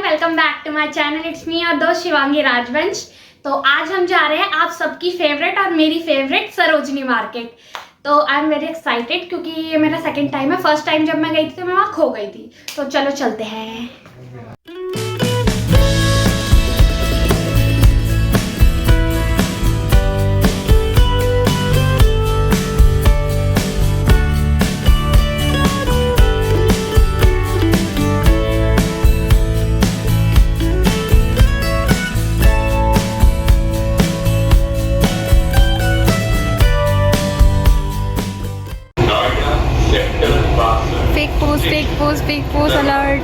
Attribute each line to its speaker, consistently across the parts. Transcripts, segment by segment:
Speaker 1: Welcome back to my channel, it's me और दोस्त शिवांगी राजवंश। तो आज हम जा रहे हैं आप सबकी फेवरेट और मेरी फेवरेट सरोजनी मार्केट। तो आई एम वेरी एक्साइटेड क्योंकि ये मेरा सेकंड टाइम है। फर्स्ट टाइम जब मैं गई थी तो मैं वहाँ खो गई थी। तो चलो चलते हैं।
Speaker 2: Fake post alert.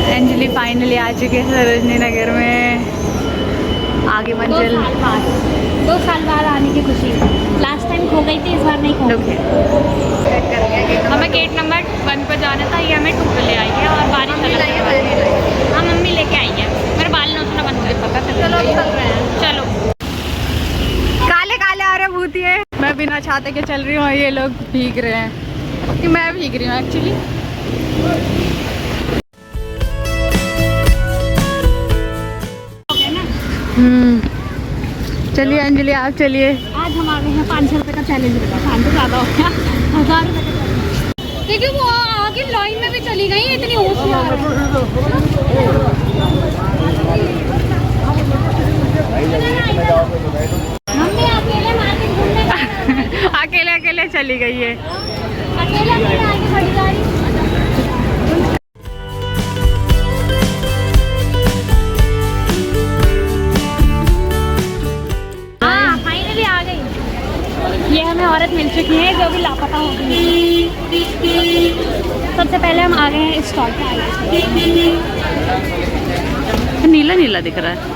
Speaker 2: Anjali finally आ चुके हैं सरोजनी नगर में। आगे मंजिल
Speaker 1: 2 साल बाद आने की खुशी। लास्ट टाइम खो गई थी, इस बार नहीं खो गई।
Speaker 2: हमें गेट नंबर 1 पर जाना था, ये हमें 2 पे ले आई है और बारिश हाँ मम्मी लेके आई है। मेरे बाल नोचना बंद कर पता। चलो अब चल रहे हैं। चलो काले काले आ रहे भूतिए। मैं बिना छाते के चल रही हूँ और ये लोग भीग रहे हैं कि मैं भीग रही हूँ एक्चुअली। चलिए अंजलि आप चलिए।
Speaker 1: आज हम आ गए हैं 500 रुपये का चैलेंज लगा। 500 ज़्यादा हो गया, 1000 रुपये का। देखिए वो आगे लाइन में भी चली गई, इतनी होशियार मम्मी अकेले मार्केट घूमने
Speaker 2: अकेले अकेले चली गई है।
Speaker 1: अकेले आगे बड़ी गाड़ी। ये हमें औरत मिल चुकी है जो भी लापता हो गई। सबसे पहले हम आ गए हैं इस स्टॉल पे।
Speaker 2: नीला नीला दिख रहा है।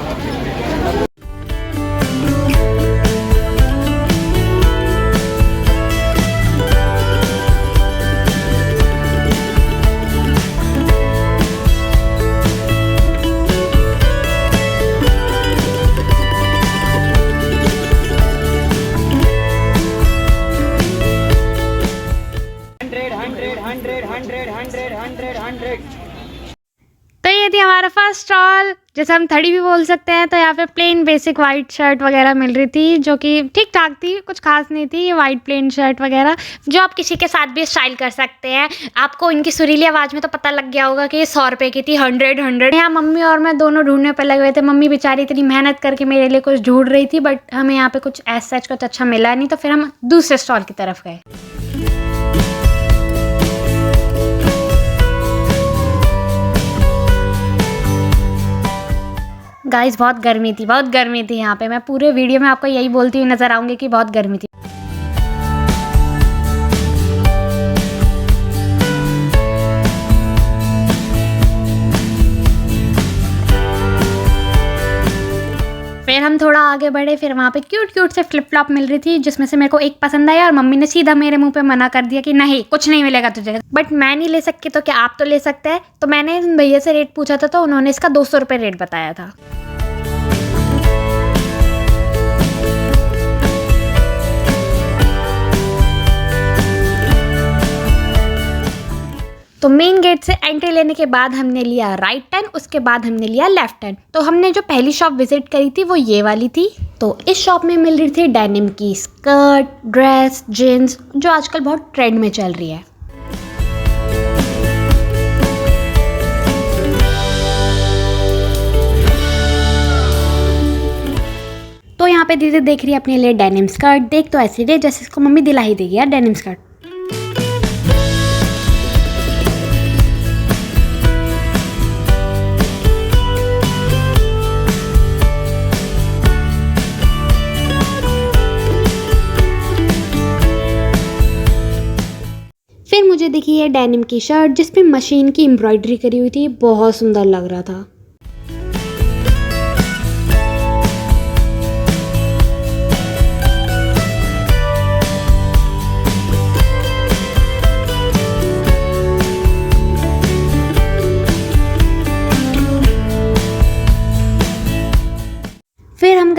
Speaker 1: तो ये थी हमारा फर्स्ट स्टॉल, जैसे हम थड़ी भी बोल सकते हैं। तो यहाँ पे प्लेन बेसिक वाइट शर्ट वगैरह मिल रही थी जो कि ठीक ठाक थी, कुछ खास नहीं थी। ये वाइट प्लेन शर्ट वगैरह जो आप किसी के साथ भी स्टाइल कर सकते हैं। आपको इनकी सुरीली आवाज़ में तो पता लग गया होगा कि ये 100 रुपये की थी। 100 यहाँ मम्मी और मैं दोनों ढूंढने पर लगे हुए थे। मम्मी बेचारी इतनी मेहनत करके मेरे लिए कुछ ढूंढ रही थी, बट हमें यहाँ पे कुछ ऐसा कुछ अच्छा मिला नहीं। तो फिर हम दूसरे स्टॉल की तरफ गए। गाइस बहुत गर्मी थी यहाँ पे। मैं पूरे वीडियो में आपको यही बोलती हुई नजर आऊंगी कि बहुत गर्मी थी। फिर हम थोड़ा आगे बढ़े। फिर वहाँ पे क्यूट से फ्लिप फ्लॉप मिल रही थी, जिसमें से मेरे को एक पसंद आया और मम्मी ने सीधा मेरे मुंह पे मना कर दिया कि नहीं कुछ नहीं मिलेगा तुझे। बट मैं नहीं ले सकती तो क्या आप तो ले सकते हैं। तो मैंने भैया से रेट पूछा था तो उन्होंने इसका 200 रुपये रेट बताया था। तो मेन गेट से एंट्री लेने के बाद हमने लिया राइट टर्न, उसके बाद हमने लिया लेफ्ट टर्न। तो हमने जो पहली शॉप विजिट करी थी वो ये वाली थी। तो इस शॉप में मिल रही थी डेनिम की स्कर्ट, ड्रेस, जीन्स जो आजकल बहुत ट्रेंड में चल रही है। तो यहाँ पे दीदी देख रही है अपने लिए डेनिम स्कर्ट। देख तो ऐसी रही जैसे इसको मम्मी दिला ही देगी यार डेनिम स्कर्ट। फिर मुझे दिखी है डेनिम की शर्ट जिस पे मशीन की एम्ब्रॉयडरी करी हुई थी, बहुत सुंदर लग रहा था।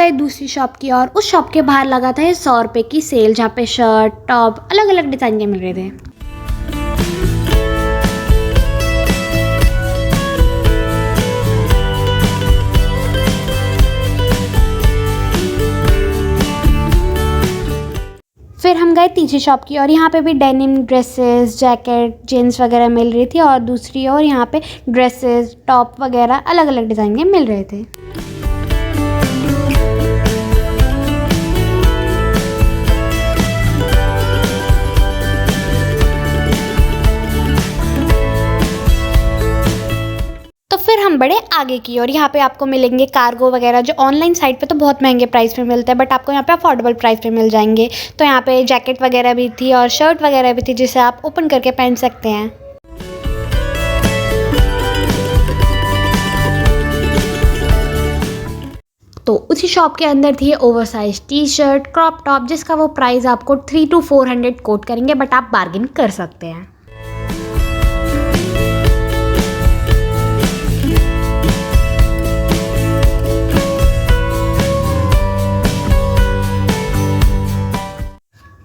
Speaker 1: गए दूसरी शॉप की और उस शॉप के बाहर लगा था 100 रुपये की सेल, जहाँ पे शर्ट टॉप अलग अलग डिज़ाइन के मिल रहे थे। फिर हम गए तीसरी शॉप की और यहाँ पे भी डेनिम ड्रेसेस, जैकेट, जीन्स वगैरह मिल रही थी और दूसरी और यहाँ पे ड्रेसेस, टॉप वगैरह अलग अलग डिज़ाइन के मिल रहे थे। तो फिर हम बढ़े आगे की और यहाँ पे आपको मिलेंगे कार्गो वगैरह, जो ऑनलाइन साइट पे तो बहुत महंगे प्राइस पे मिलते हैं, बट आपको यहाँ पे अफोर्डेबल प्राइस पे मिल जाएंगे। तो यहाँ पे जैकेट वगैरह भी थी और शर्ट वगैरह भी थी, जिसे आप ओपन करके पहन सकते हैं। तो उसी शॉप के अंदर थी oversize T shirt, crop top, जिसका वो प्राइस आपको 300 to 400 कोट करेंगे, बट आप बार्गेन कर सकते हैं।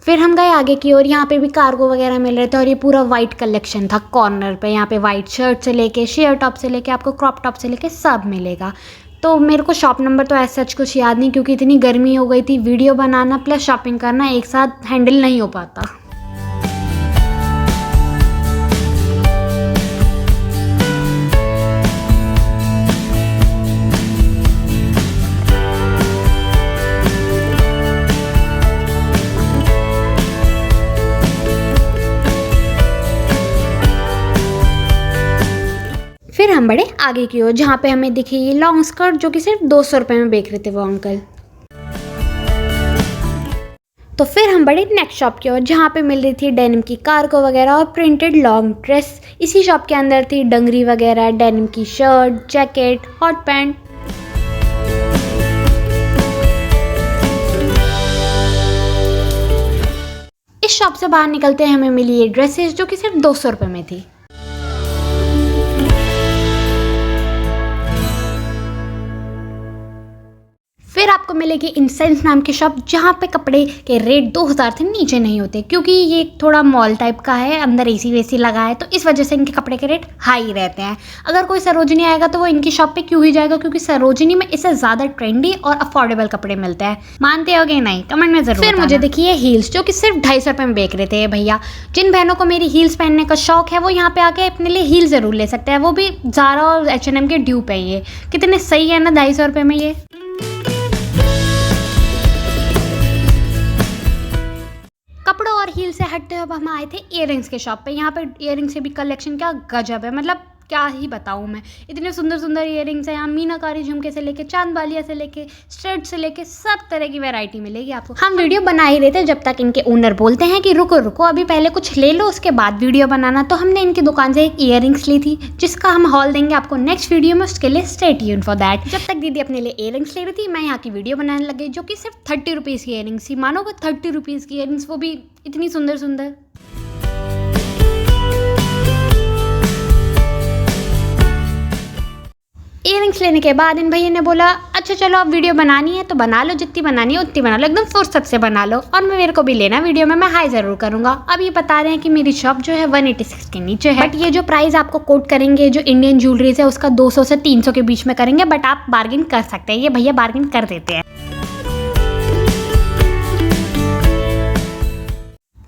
Speaker 1: फिर हम गए आगे की और यहाँ पे भी कार्गो वगैरह मिल रहे थे और ये पूरा वाइट कलेक्शन था कॉर्नर पे। यहाँ पे वाइट शर्ट से लेके शेयर टॉप से लेके आपको क्रॉप टॉप से लेके सब मिलेगा। तो मेरे को शॉप नंबर तो ऐसा कुछ याद नहीं, क्योंकि इतनी गर्मी हो गई थी, वीडियो बनाना प्लस शॉपिंग करना एक साथ हैंडल नहीं हो पाता। फिर हम बढ़े आगे की ओर, जहाँ पे हमें दिखी ये लॉन्ग स्कर्ट, जो कि सिर्फ 200 रुपये में बेच रहे थे वो अंकल। तो फिर हम बढ़े नेक्स्ट शॉप की ओर, जहाँ पे मिल रही थी डेनिम की कार्गो वगैरह और प्रिंटेड लॉन्ग ड्रेस। इसी शॉप के अंदर थी डंगरी वगैरह, डेनिम की शर्ट, जैकेट, हॉट पैंट। इस शॉप से बाहर निकलते हैं हमें मिली ये ड्रेसेस, जो कि सिर्फ 200 रुपये में थी। फिर आपको मिलेगी इंसेंस नाम की शॉप, जहाँ पे कपड़े के रेट 2000 से नीचे नहीं होते, क्योंकि ये थोड़ा मॉल टाइप का है, अंदर एसी वेसी लगा है, तो इस वजह से इनके कपड़े के रेट हाई रहते हैं। अगर कोई सरोजनी आएगा तो वो इनकी शॉप पे क्यों ही जाएगा, क्योंकि सरोजनी में इससे ज़्यादा ट्रेंडी और अफोर्डेबल कपड़े मिलते हैं। मानते हो कि नहीं, कमेंट में जरूर। फिर मुझे देखिए हील्स, जो कि सिर्फ 250 रुपये में बेच रहे थे भैया। जिन बहनों को मेरी हील्स पहनने का शौक है वो यहाँ पे आके अपने लिए हील ज़रूर ले सकते हैं, वो भी ज़ारा और H&M के ड्यूप है। ये कितने सही है ना 250 रुपये में ये। कपड़ों और हील से हटते हुए हम आए थे इयररिंग्स के शॉप पे। यहाँ पे इयररिंग्स के भी कलेक्शन क्या गजब है, मतलब क्या ही बताऊँ मैं। इतने सुंदर सुंदर इयररिंग्स हैं यहाँ, मीनाकारी झुमके से लेके चांद बालिया से लेके स्टड से लेके सब तरह की वैरायटी मिलेगी आपको। हम वीडियो बना ही रहे थे जब तक इनके ओनर बोलते हैं कि रुको रुको, अभी पहले कुछ ले लो उसके बाद वीडियो बनाना। तो हमने इनकी दुकान से एक इयररिंग्स ली थी, जिसका हम हॉल देंगे आपको नेक्स्ट वीडियो में, उसके लिए स्टे ट्यून्ड फॉर दैट। जब तक दीदी अपने लिए इयररिंग्स ले रही थी, मैं यहाँ की वीडियो बनाने लग गई, जो कि सिर्फ 30 रुपीज़ की इयररिंग्स थी। मानोगे 30 रुपीज़ की इयररिंग्स, वो भी इतनी सुंदर सुंदर। इयररिंग्स लेने के बाद इन भैया ने बोला अच्छा चलो अब वीडियो बनानी है तो बना लो, जितनी बनानी है उतनी बना लो, एकदम फुर्सत से बना लो, और मेरे को भी लेना वीडियो में, मैं हाई ज़रूर करूँगा। अब ये बता रहे हैं कि मेरी शॉप जो है 186 के नीचे है, बट ये जो प्राइस आपको कोट करेंगे जो इंडियन ज्वेलरीज है उसका 200 से 300 के बीच में करेंगे, बट आप बार्गेन कर सकते हैं, ये भैया बार्गेन कर देते हैं।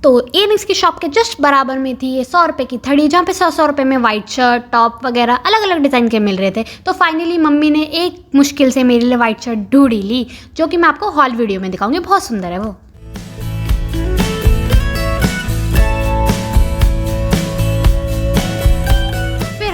Speaker 1: तो इयररिंग्स की शॉप के जस्ट बराबर में थी ये 100 रुपये की थड़ी, जहाँ पे 100 रुपये में वाइट शर्ट टॉप वगैरह अलग अलग डिज़ाइन के मिल रहे थे। तो फाइनली मम्मी ने एक मुश्किल से मेरे लिए वाइट शर्ट ढूंढी ली, जो कि मैं आपको हॉल वीडियो में दिखाऊंगी, बहुत सुंदर है वो।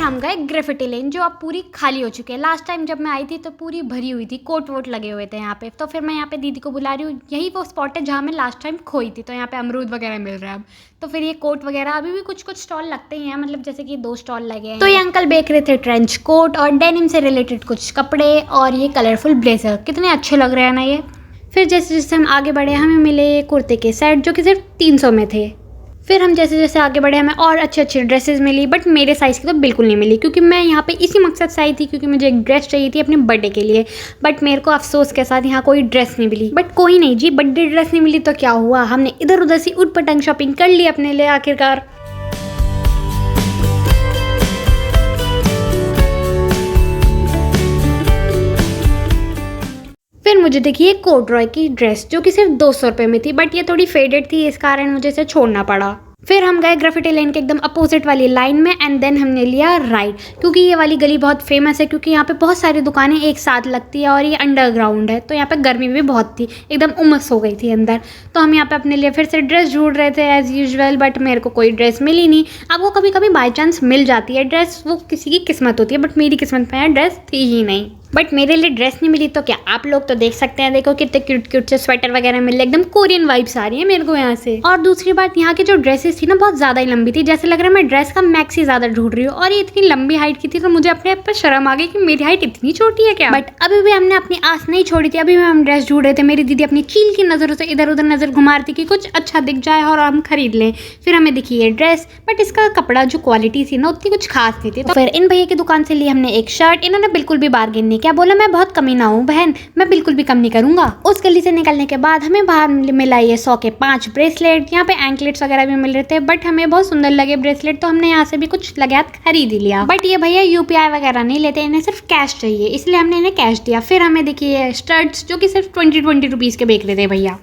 Speaker 1: हम गए ग्रेफिटी लेन, जो अब पूरी खाली हो चुकी है। लास्ट टाइम जब मैं आई थी तो पूरी भरी हुई थी, कोट वोट लगे हुए थे यहाँ पे। तो फिर मैं यहाँ पे दीदी को बुला रही हूँ, यही वो स्पॉट है जहाँ मैं लास्ट टाइम खोई थी। तो यहाँ पे अमरूद वगैरह मिल रहा है अब। तो फिर ये कोट वगैरह अभी भी कुछ कुछ स्टॉल लगते हैं, मतलब जैसे कि 2 स्टॉल लगे हैं। तो ये अंकल बेच रहे थे ट्रेंच कोट और डेनिम से रिलेटेड कुछ कपड़े और ये कलरफुल ब्लेजर, कितने अच्छे लग रहे हैं ना ये। फिर जैसे जैसे हम आगे बढ़े हमें मिले कुर्ते के सेट, जो कि सिर्फ 300 में थे। फिर हम जैसे जैसे आगे बढ़े हमें और अच्छी अच्छी ड्रेसेस मिली, बट मेरे साइज़ की तो बिल्कुल नहीं मिली, क्योंकि मैं यहाँ पे इसी मकसद से आई थी क्योंकि मुझे एक ड्रेस चाहिए थी अपने बर्थडे के लिए। बट मेरे को अफसोस के साथ यहाँ कोई ड्रेस नहीं मिली। बट कोई नहीं जी, बर्थडे ड्रेस नहीं मिली तो क्या हुआ, हमने इधर उधर से उठ पटंग शॉपिंग कर ली अपने लिए आखिरकार। फिर मुझे देखी एक कॉर्डरॉय की ड्रेस जो कि सिर्फ 200 रुपये में थी, बट ये थोड़ी फेडेड थी, इस कारण मुझे इसे छोड़ना पड़ा। फिर हम गए ग्राफिटी लेन के एकदम अपोजिट वाली लाइन में, एंड देन हमने लिया राइट, क्योंकि ये वाली गली बहुत फेमस है, क्योंकि यहाँ पे बहुत सारी दुकानें एक साथ लगती है और ये अंडरग्राउंड है, तो यहाँ पे गर्मी भी बहुत थी, एकदम उमस हो गई थी अंदर। तो हम यहाँ पे अपने लिए फिर से ड्रेस ढूंढ रहे थे एज़ यूजुअल, बट मेरे को कोई ड्रेस मिली नहीं। अब वो कभी कभी बाई चांस मिल जाती है ड्रेस, वो किसी की किस्मत होती है, बट मेरी किस्मत में ड्रेस थी ही नहीं। बट मेरे लिए ड्रेस नहीं मिली तो क्या, आप लोग तो देख सकते हैं, देखो कितने क्यूट क्यूट से स्वेटर वगैरह मिल रहे, एकदम कोरियन वाइब्स आ रही है मेरे को यहाँ से। और दूसरी बात, यहाँ की जो ड्रेसेस थी ना बहुत ज़्यादा ही लंबी थी, जैसे लग रहा है मैं ड्रेस का मैक्सी ज़्यादा ढूंढ रही हूँ, और ये इतनी लंबी हाइट की थी तो मुझे अपने आप पर शर्म आ गई कि मेरी हाइट इतनी छोटी है क्या। बट अभी भी हमने अपनी आस नहीं छोड़ी थी, अभी भी हम ड्रेस ढूंढ रहे थे। मेरी दीदी अपनी चील की नज़रों से इधर उधर नज़र घुमा रही थी कि कुछ अच्छा दिख जाए और हम खरीद लें। फिर हमें दिखी ये ड्रेस, बट इसका कपड़ा जो क्वालिटी थी ना उतनी कुछ खास नहीं थी। तो फिर इन भैया की दुकान से ली हमने एक शर्ट, इन्होंने बिल्कुल भी बार्गेन नहीं किया, बोला मैं बहुत कमी ना हूँ बहन, मैं बिल्कुल भी कम नहीं करूंगा। उस गली से निकलने के बाद हमें बाहर मिला ये 100 के 5 ब्रेसलेट, यहाँ पे एंकलेट्स वगैरह भी मिल रहे थे, बट हमें बहुत सुंदर लगे ब्रेसलेट, तो हमने यहाँ से भी कुछ लगा खरीद लिया। बट ये भैया यूपीआई वगैरह नहीं लेते, इन्हें सिर्फ कैश चाहिए, इसलिए हमने इन्हें कैश दिया। फिर हमें देखिए स्टड्स जो कि सिर्फ 20 रुपीज़ के बेच रहे थे भैया।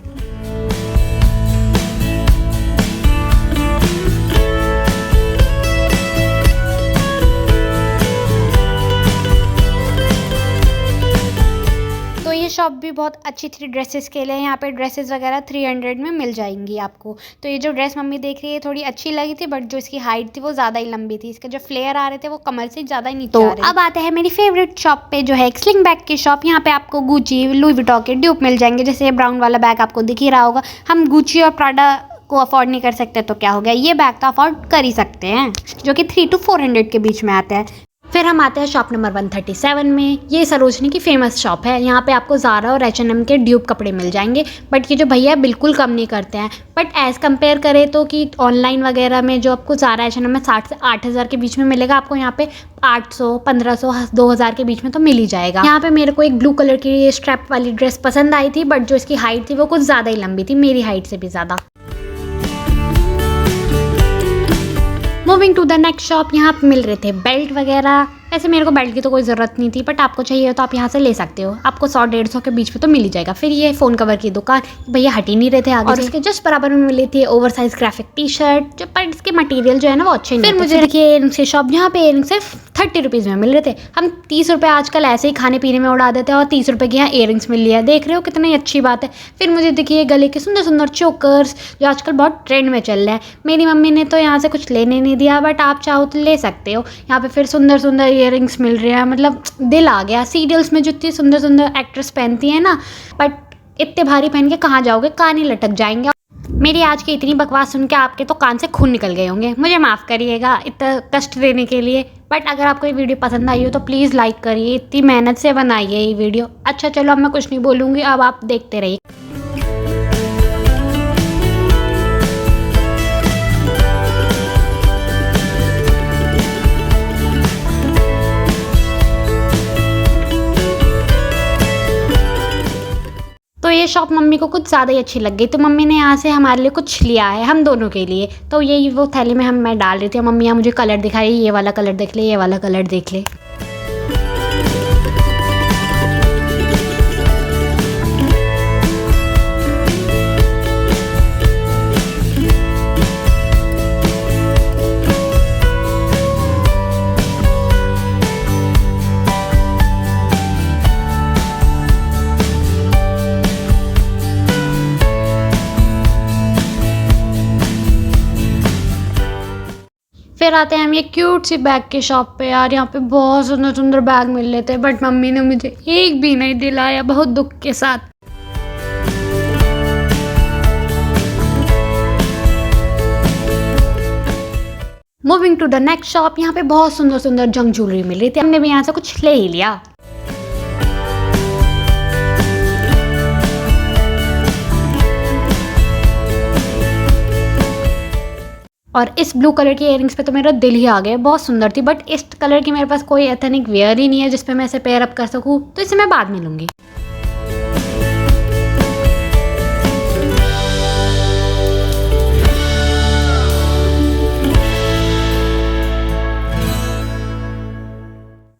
Speaker 1: शॉप भी बहुत अच्छी थी ड्रेसेस के लिए, यहाँ पे ड्रेसेस वगैरह 300 में मिल जाएंगी आपको। तो ये जो ड्रेस मम्मी देख रही है थोड़ी अच्छी लगी थी, बट जो इसकी हाइट थी वो ज़्यादा ही लंबी थी, इसके जो फ्लेयर आ रहे थे वो कमर से ज़्यादा ही नीचे आ रहे थे। अब आते हैं मेरी फेवरेट शॉप पे जो है एक स्लिंग बैग की शॉप। यहाँ पे आपको गुची, लुई विटॉन के ड्यूप मिल जाएंगे, जैसे ये ब्राउन वाला बैग आपको दिख ही रहा होगा। हम गुची और प्राडा को अफोर्ड नहीं कर सकते तो क्या हो गया, ये बैग तो अफोर्ड कर ही सकते हैं, जो कि 300 to 400 के बीच में आता है। फिर हम आते हैं शॉप नंबर 137 में। ये सरोजनी की फेमस शॉप है, यहाँ पे आपको ज़ारा और H&M के ड्यूप कपड़े मिल जाएंगे, बट ये जो भैया बिल्कुल कम नहीं करते हैं। बट एज़ कंपेयर करें तो कि ऑनलाइन वगैरह में जो आपको ज़ारा H&M में 60 से 8000 के बीच में मिलेगा, आपको यहाँ पे 800, 1500, 2000 के बीच में तो मिल ही जाएगा। यहाँ पे मेरे को एक ब्लू कलर की स्ट्रैप वाली ड्रेस पसंद आई थी, बट जो इसकी हाइट थी वो कुछ ज़्यादा ही लंबी थी, मेरी हाइट से भी ज़्यादा। Moving to the next shop, यहाँ पे मिल रहे थे बेल्ट वगैरह। वैसे मेरे को बेल्ट की तो कोई ज़रूरत नहीं थी, बट आपको चाहिए तो आप यहाँ से ले सकते हो, आपको 100-150 के बीच में तो मिल ही जाएगा। फिर ये फ़ोन कवर की दुकान, भैया हट ही नहीं रहे थे आगे, और इसके जस्ट बराबर में मिली थी over size graphic T shirt, जो पर इसके मटेरियल जो है ना वो अच्छे नहीं। फिर मुझे देखिए इयरिंग्स की शॉप, यहाँ पे इयरिंग्स सिर्फ 30 रुपीज़ में मिल रहे थे। हम 30 रुपये आजकल ऐसे ही खाने पीने में उड़ा देते हैं, और 30 रुपये के यहाँ इयरिंग्स मिल लिया, देख रहे हो कितनी अच्छी बात है। फिर मुझे देखिए गले के सुंदर सुंदर चोकर्स, जो आजकल बहुत ट्रेंड में चल रहा है। मेरी मम्मी ने तो यहाँ से कुछ लेने नहीं दिया, बट आप चाहो तो ले सकते हो। यहाँ पे फिर सुंदर सुंदर इयरिंग्स मिल रहे हैं, मतलब दिल आ गया। सीरियल्स में जो इतनी सुंदर सुंदर एक्ट्रेस पहनती है ना, बट इतने भारी पहन के कहाँ जाओगे, कान ही लटक जाएंगे। मेरी आज की इतनी बकवास सुन के आपके तो कान से खून निकल गए होंगे, मुझे माफ़ करिएगा इतना कष्ट देने के लिए। बट अगर आपको ये वीडियो पसंद आई हो तो प्लीज़ लाइक करिए, इतनी मेहनत से बनाई है ये वीडियो। अच्छा चलो, अब मैं कुछ नहीं बोलूँगी, अब आप देखते रहिए। तो ये शॉप मम्मी को कुछ ज़्यादा ही अच्छी लग गई, तो मम्मी ने यहाँ से हमारे लिए कुछ लिया है, हम दोनों के लिए। तो यही वो थैली में मैं डाल रही थी, मम्मी यहाँ मुझे कलर दिखा रही है, ये वाला कलर देख ले, ये वाला कलर देख ले। फिर आते हैं हम ये क्यूट सी बैग के शॉप पे। यार यहाँ पे बहुत सुंदर सुंदर बैग मिल रहे थे, बट मम्मी ने मुझे एक भी नहीं दिलाया, बहुत दुख के साथ। Moving to the next shop, यहाँ पे बहुत सुंदर सुंदर जंग ज्वेलरी मिल रही थी, हमने भी यहाँ से कुछ ले ही लिया। और इस ब्लू कलर की इयररिंग्स पे तो मेरा दिल ही आ गया, बहुत सुंदर थी। बट इस कलर की मेरे पास कोई एथनिक वेयर ही नहीं है जिसपे मैं इसे पेयर अप कर सकूँ, तो इसे मैं बाद में लूँगी।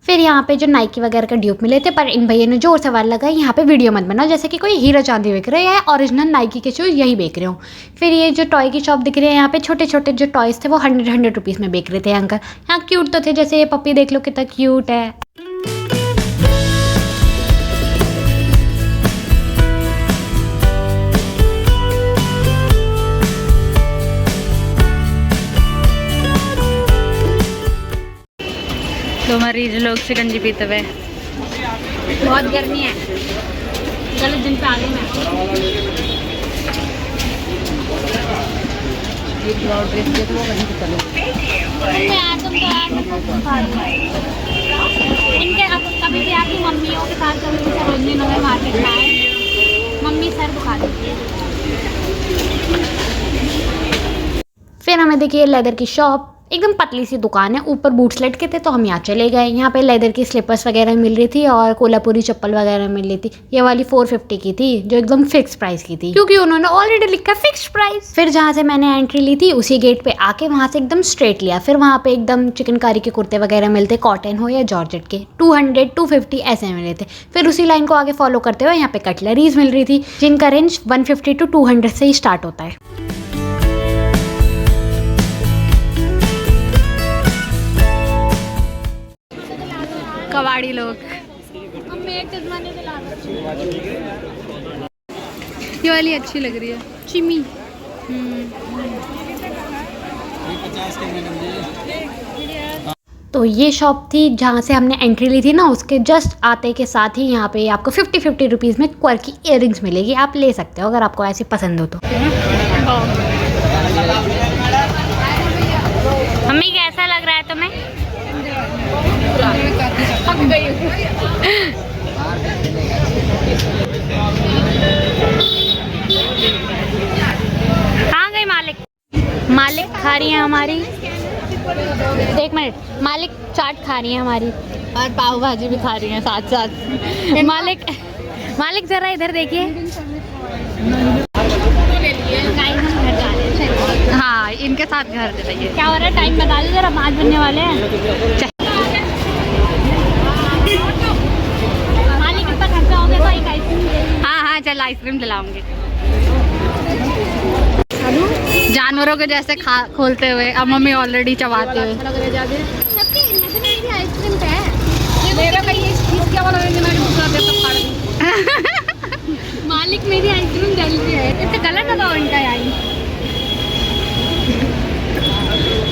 Speaker 1: फिर यहाँ पे जो नाइकी वगैरह का ड्यूप मिले थे, पर इन भैया ने जोर से सवाल लगा यहाँ पे वीडियो मत बनाओ जैसे कि कोई हीरा चांदी बिक रहे हैं, ओरिजिनल नाइकी के शूज़ यही बेच रहे हो। फिर ये जो टॉय की शॉप दिख रही है, यहाँ पे छोटे छोटे जो टॉयज़ थे वो 100 रुपीज़ में बेच रहे थे अंकल। यहाँ क्यूट तो थे, जैसे ये पप्पी देख लो कितना क्यूट है।
Speaker 2: तो मरीज लोग शिकंजी पीते हुए, बहुत गर्मी है, गलत दिन पे आ गई मैं। इनके कभी भी आपकी मम्मियों के साथ कभी भी सरोजनी नगर मार्केट में आए, मम्मी सर दुखा देती है।
Speaker 1: फिर हमें देखिए लेदर की शॉप, एकदम पतली सी दुकान है, ऊपर बूट्स लटके थे तो हम यहाँ चले गए। यहाँ पे लेदर की स्लीपर्स वगैरह मिल रही थी और कोल्हापुरी चप्पल वगैरह मिल रही थी। ये वाली 450 की थी जो एकदम फिक्स प्राइस की थी, क्योंकि उन्होंने ऑलरेडी लिखा फिक्स प्राइस। फिर जहाँ से मैंने एंट्री ली थी उसी गेट पे आके वहाँ से एकदम स्ट्रेट लिया। फिर वहाँ पे एकदम चिकनकारी के कुर्ते वगैरह मिलते, कॉटन हो या जॉर्जेट के, 200 250 ऐसे मिले थे। फिर उसी लाइन को आगे फॉलो करते हुए यहाँ पे कटलरीज मिल रही थी जिनका रेंज 150 to 200 से ही स्टार्ट होता है।
Speaker 2: कबाड़ी लोग, ये वाली अच्छी लग रही है, चिमी।
Speaker 1: तो ये शॉप थी जहाँ से हमने एंट्री ली थी ना, उसके जस्ट आते के साथ ही यहाँ पे आपको 50 रुपीज़ में क्वर्की इयररिंग्स मिलेगी। आप ले सकते हो अगर आपको ऐसी पसंद हो तो।
Speaker 2: मम्मी कैसा लग रहा है तुम्हें? कहाँ गई मालिक? मालिक खा रही है हमारी, एक मिनट, मालिक चाट खा रही है हमारी और पाव भाजी भी खा रही है साथ साथ। मालिक मालिक जरा इधर देखिए। हाँ, इनके साथ घर चलाइए। क्या हो रहा है? टाइम बता दो जरा, 5 बनने वाले हैं। मालिक इतना खर्चा हो गया तो एक आइसक्रीम। हाँ हाँ चल, आइसक्रीम दिलाऊंगी। जानवरों के जैसे खोलते हुए, अब मम्मी ऑलरेडी चबाते हुए। मालिक मेरी आइसक्रीम जलती है, इतना गलत ना इनका आई।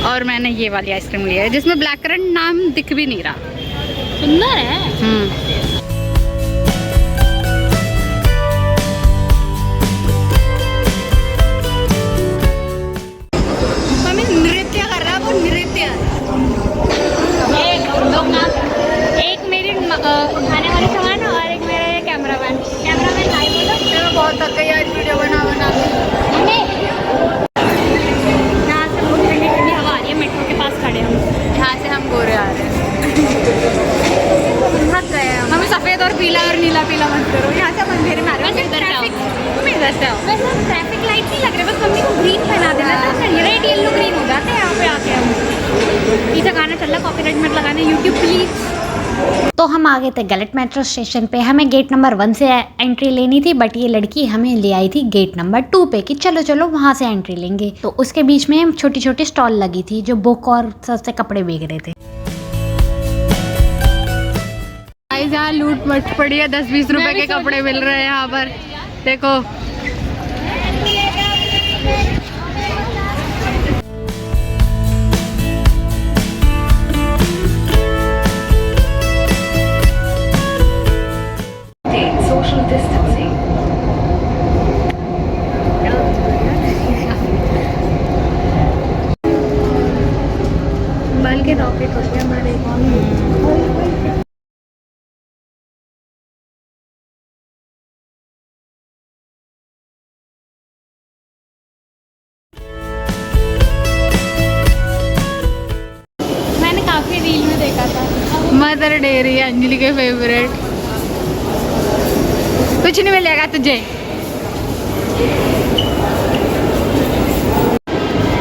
Speaker 2: और मैंने ये वाली आइसक्रीम ली है जिसमें ब्लैक करंट नाम दिख भी नहीं रहा। सुंदर है। नृत्य कर रहा है वो, नृत्य। एक मेरी खाने वाली सामान और एक मेरे कैमरामैन भाई बोलो। मैं बहुत थक गई आज वीडियो बना यहाँ से बहुत ठंडी ठंडी हवा आ रही है। मेट्रो के पास खड़े हम, यहाँ से हम गोरे आ रहे हैं। थक गए हमें सफ़ेद और पीला और नीला पीला मत करो, यहाँ से हम अंधेरे में आ रहे हैं। तुम इधर से आओ। वैसे हम ट्रैफिक लाइट नहीं लग रहे, बस मम्मी को ग्रीन पहना देना था, रेड येलो ग्रीन हो जाते हैं यहाँ पे आके। हम पीछे गाना चल रहा, कॉपीराइट मत लगाने यूट्यूब प्लीज।
Speaker 1: तो हम आ गए थे गलत मेट्रो स्टेशन पे। हमें गेट नंबर 1 से एंट्री लेनी थी, बट ये लड़की हमें ले आई थी गेट नंबर 2 पे कि चलो चलो वहाँ से एंट्री लेंगे। तो उसके बीच में छोटी छोटी स्टॉल लगी थी जो बुक और सस्ते कपड़े बेच रहे थे।
Speaker 2: यहाँ लूट मच पड़ी है, 10-20 रुपए के कपड़े मिल रहे हैं यहाँ पर, देखो।
Speaker 3: Social distancing.
Speaker 1: बाल के टॉपिक होते हैं हमारे।
Speaker 2: मदर डेयरी है अंजलि के फेवरेट। कुछ नहीं मिलेगा तुझे।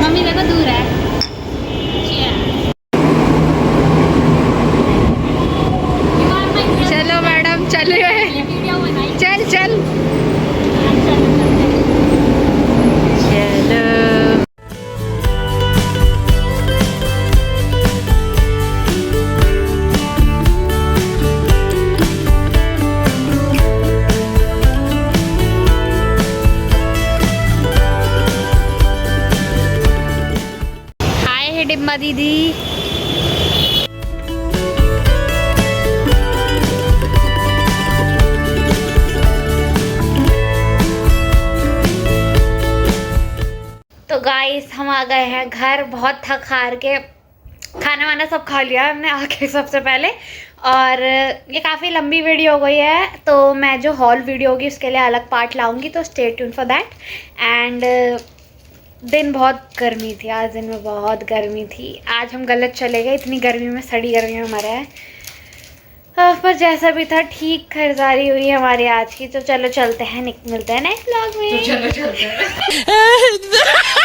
Speaker 2: मम्मी देखो दूर है। चलो मैडम चलो, चल चल चलो। हाय डिम्मा दीदी।
Speaker 1: तो गाइस हम आ गए हैं घर, बहुत थक हार के। खाना वाना सब खा लिया हमने आके सबसे पहले। और ये काफ़ी लंबी वीडियो हो गई है, तो मैं जो हॉल वीडियो होगी उसके लिए अलग पार्ट लाऊंगी, तो stay tune for that. And दिन बहुत गर्मी थी, आज दिन में बहुत गर्मी थी। आज हम गलत चले गए, इतनी गर्मी में, सड़ी गर्मी में मरा है। पर जैसा भी था ठीक खरीदारी हुई हमारी आज की। तो चलो चलते हैं, मिलते हैं नेक्स्ट व्लॉग में। तो चलो चलते हैं।